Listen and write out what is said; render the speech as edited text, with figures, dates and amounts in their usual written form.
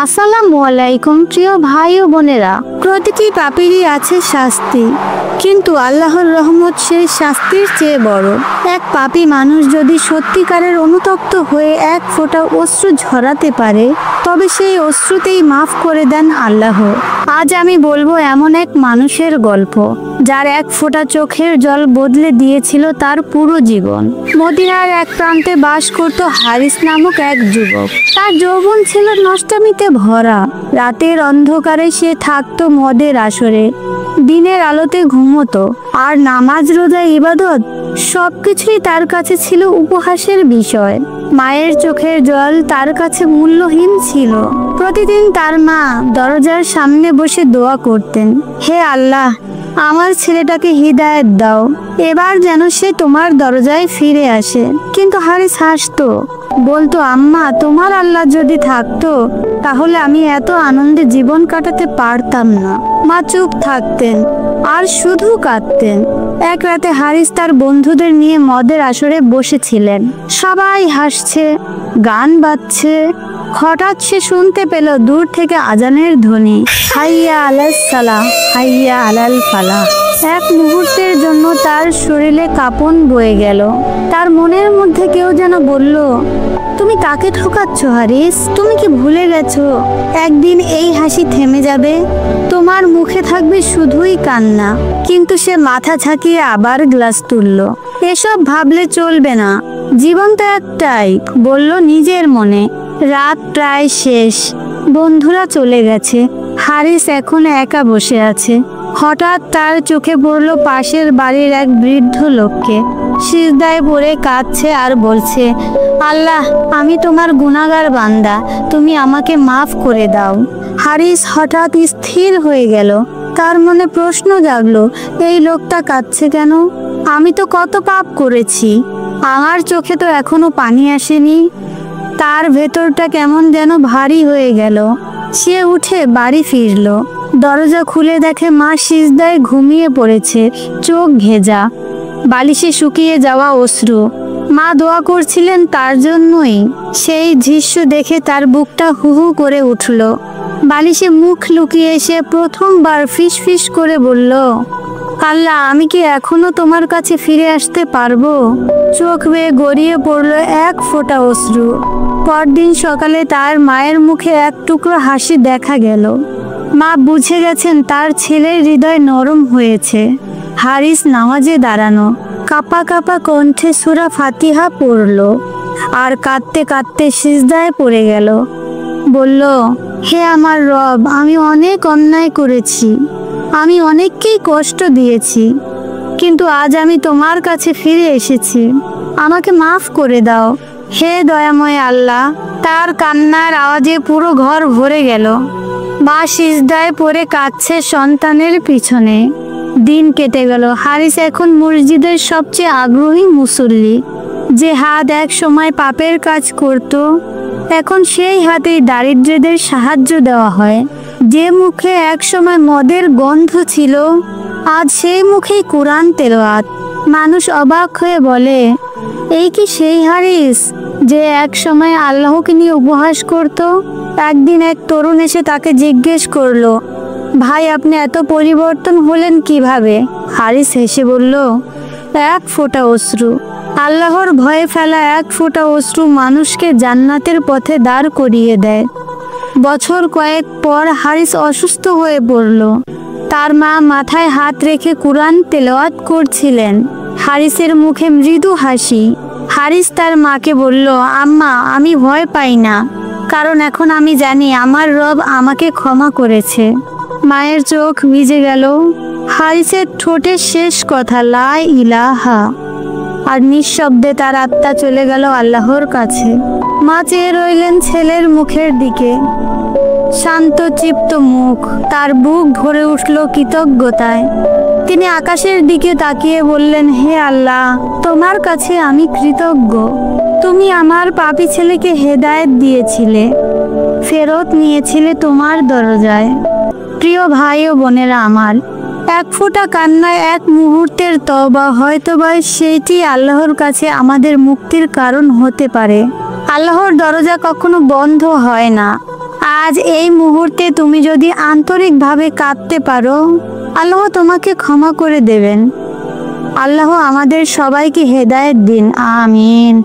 আসসালামু আলাইকুম প্রিয় ভাই ও বোনেরা। প্রতিটি পাপীরই আছে শাস্তি, কিন্তু আল্লাহর রহমত সেই শাস্তির চেয়ে বড়। এক পাপী মানুষ যদি সত্যিকারের অনুতপ্ত হয়ে এক ফোঁটা অশ্রু ঝরাতে পারে, তবে সেই অশ্রুতেই মাফ করে দেন আল্লাহ। আজ আমি বলবো এমন এক মানুষের গল্প, যার এক ফোঁটা চোখের জল বদলে দিয়েছিল তার পুরো জীবন। মদিনার এক প্রান্তে বাস করত হারিস নামক এক যুবক। তার যৌবন ছিল নষ্টামিতে ভরা। রাতের অন্ধকারে সে থাকতো মদের আসরে, দিনের আলোতে ঘুমোতো, আর নামাজ রোজা ইবাদত সবকিছুই তার কাছে ছিল উপহাসের বিষয়। মায়ের চোখের জল তার কাছে মূল্যহীন ছিল। প্রতিদিন তার মা দরজার সামনে বসে দোয়া করতেন, হে আল্লাহ, আমার ছেলেটাকে হিদায়াত দাও, এবার যেন সে তোমার দরজায় ফিরে আসে। কিন্তু হারিস হাসতো, বলতো, আম্মা, তোমার আল্লাহ যদি থাকতো তাহলে আমি এত আনন্দে জীবন কাটাতে পারতাম না। মা চুপ থাকতেন আর শুধু কাঁদতেন। এক রাতে হারিস তার বন্ধুদের নিয়ে মদের আসরে বসেছিলেন। সবাই হাসছে, গান বাজছে। হঠাৎ সে শুনতে পেল দূর থেকে আজানের ধ্বনি, হাইয়া আলাস সালাহ, হাইয়া আলাল ফালাহ। এক মুহূর্তের জন্য তার শরীরে কাঁপন বয়ে গেল। তার মনের মধ্যে কেউ যেন বলল, তুমি কাকে ঠকাচ্ছ হারিস? তুমি কি ভুলে গেছো একদিন এই হাসি থেমে যাবে? তোমার মুখে থাকবে শুধুই কান্না। কিন্তু সে মাথা ঝাঁকিয়ে আবার গ্লাস তুলল। এসব ভাবলে চলবে না, জীবন তো একটাই, বলল নিজের মনে। রাত প্রায় শেষ, বন্ধুরা চলে গেছে, হারিস এখন একা বসে আছে। হঠাৎ তার চোখে পড়ল পাশের বাড়ির এক বৃদ্ধ লোককে। সিজদায় পড়ে কাঁদছে আর বলছে, আল্লাহ, আমি তোমার গুনাহগার বান্দা, তুমি আমাকে মাফ করে দাও। হারিস হঠাৎ স্থির হয়ে গেল। তার মনে প্রশ্ন জাগলো, এই লোকটা কাঁদছে কেন? আমি তো কত পাপ করেছি, আমার চোখে তো এখনো পানি আসেনি। তার ভেতরটা কেমন যেন ভারী হয়ে গেল। সে উঠে বাড়ি ফিরল। দরজা খুলে দেখে মা সিজদায় ঘুমিয়ে পড়েছে, চোখ ভেজা, বালিশে শুকিয়ে যাওয়া অশ্রু। মা দোয়া করছিলেন তার জন্যই। সেই দৃশ্য দেখে তার বুকটা হু হু করে উঠল। বালিশে মুখ লুকিয়ে সে প্রথমবার ফিস ফিস করে বলল, আল্লাহ, আমি কি এখনো তোমার কাছে ফিরে আসতে পারবো? চোখ বেয়ে গড়িয়ে পড়ল এক ফোঁটা অশ্রু। পরদিন সকালে তার মায়ের মুখে এক টুকরো হাসি দেখা গেল। মা বুঝে গেছেন তার ছেলের হৃদয় নরম হয়েছে। হারিস নামাজে দাঁড়ানো, কাঁপা কাঁপা কণ্ঠে সূরা ফাতিহা পড়ল আর কাঁদতে কাঁদতে সিজদায় পড়ে গেল। বলল, হে আমার রব, আমি অনেক অন্যায় করেছি, আমি অনেককেই কষ্ট দিয়েছি, কিন্তু আজ আমি তোমার কাছে ফিরে এসেছি, আমাকে মাফ করে দাও, হে দয়াময় আল্লাহ। তার কান্নার আওয়াজে পুরো ঘর ভরে গেল। মা সিজদায় পড়ে কাঁদছে সন্তানের পিছনে। দিন কেটে গেল। হারিস এখন মসজিদের সবচেয়ে আগ্রহী মুসল্লি। যে হাত এক সময় পাপের কাজ করত, এখন সেই হাতেই দারিদ্রদের সাহায্য দেওয়া হয়। যে মুখে এক সময় মদের গন্ধ ছিল, আজ সেই মুখেই কোরআন তেলাওয়াত। মানুষ অবাক হয়ে বলে, এই কি সেই হারিস যে এক সময় আল্লাহকে নিয়ে উপহাস করত? একদিন এক তরুণ এসে তাকে জিজ্ঞেস করলো, ভাই, আপনি এত পরিবর্তন হলেন কিভাবে? হারিস হেসে বলল, এক ফোঁটা অশ্রু। আল্লাহর ভয়ে ফেলা এক ফোঁটা অশ্রু মানুষকে জান্নাতের পথে দাঁড় করিয়ে দেয়। বছর কয়েক পর হারিস অসুস্থ হয়ে পড়ল। তার মা মাথায় হাত রেখে কুরআন তেলাওয়াত করছিলেন। হারিসের মুখে মৃদু হাসি। হারিস তার মাকে বলল, আম্মা, আমি ভয় পাই না, কারণ এখন আমি জানি আমার রব আমাকে ক্ষমা করেছে। মায়ের চোখ ভিজে গেল। হারিসের ঠোঁটের শেষ কথা, লা ইলাহা, আর নিঃশব্দে তার আত্মা চলে গেল আল্লাহর কাছে। মা চেয়ে রইলেন ছেলের মুখের দিকে, শান্ত চিত্ত মুখ। তার বুক ভরে উঠল কৃতজ্ঞতায়। তিনি আকাশের দিকে তাকিয়ে বললেন, হে আল্লাহ, তোমার কাছে আমি কৃতজ্ঞ। তুমি আমার পাপী ছেলেকে হেদায়েত দিয়েছিলে, ফেরত নিয়েছিলে তোমার দরজায়। প্রিয় ভাই ও বোনেরা আমার, এক ফোঁটা কান্নায় এক মুহূর্তের তওবা হয়তোবা সেইটি আল্লাহর কাছে আমাদের মুক্তির কারণ হতে পারে। আল্লাহর দরজা কখনো বন্ধ হয় না, আজ এই মুহূর্তে তুমি যদি আন্তরিকভাবে কাঁদতে পারো, আল্লাহ তোমাকে ক্ষমা করে দেবেন। আল্লাহ আমাদের সবাইকে হেদায়েত দিন। আমিন।